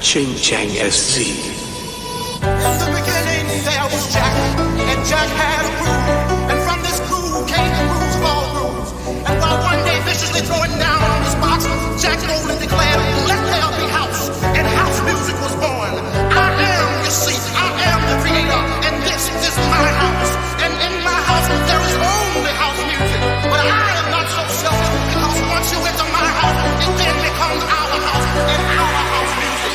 Ching Chang SZ. In the beginning there was Jack, and Jack had a crew, and from this crew came the rules of all rules. And while one day viciously throwing down on his box, Jack boldly declared, "Let there be house," and house music was born. I am, you see, I am the creator, and this is my house. And in my house there is only house music. But I am not so selfish, because once you enter my house, it then becomes our house, and our house music.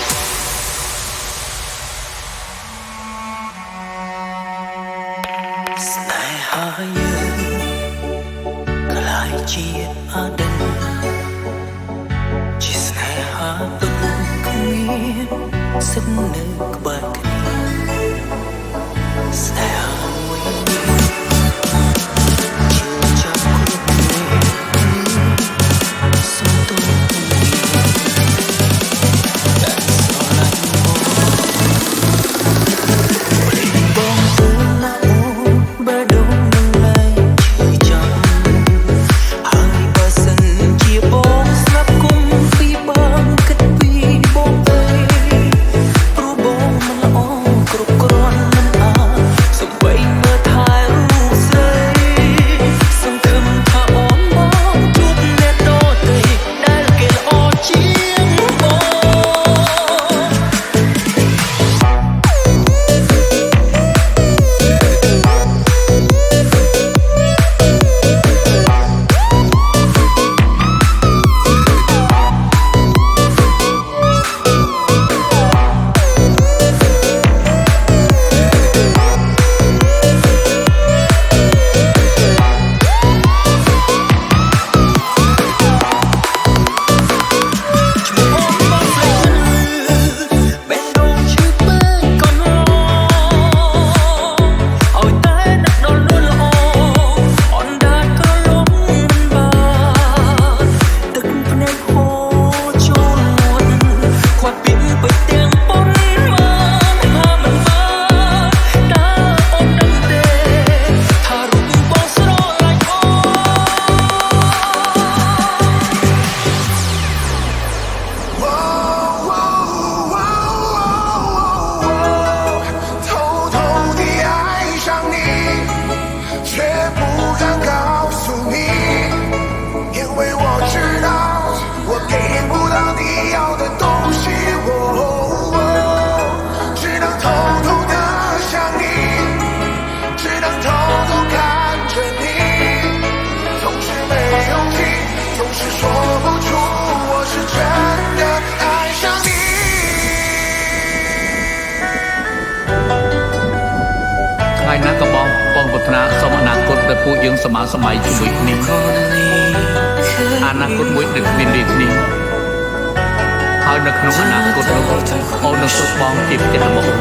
Sức nơi các bạn sẽ hỏi chưa cho khuya sống tôi đã so lại bóng tối não bắt đầu nâng lại trời trăng hai ba sân chia bóng snap cùng phi băng cất vì bóng vềពួកយើងសម័យជាមួយគ្នាអនាគតមួយនឹងមានដូចគ្នាហើយនៅក្នុងអនាគតនោះអូននឹងសុខបងជាផ្ទះរបស់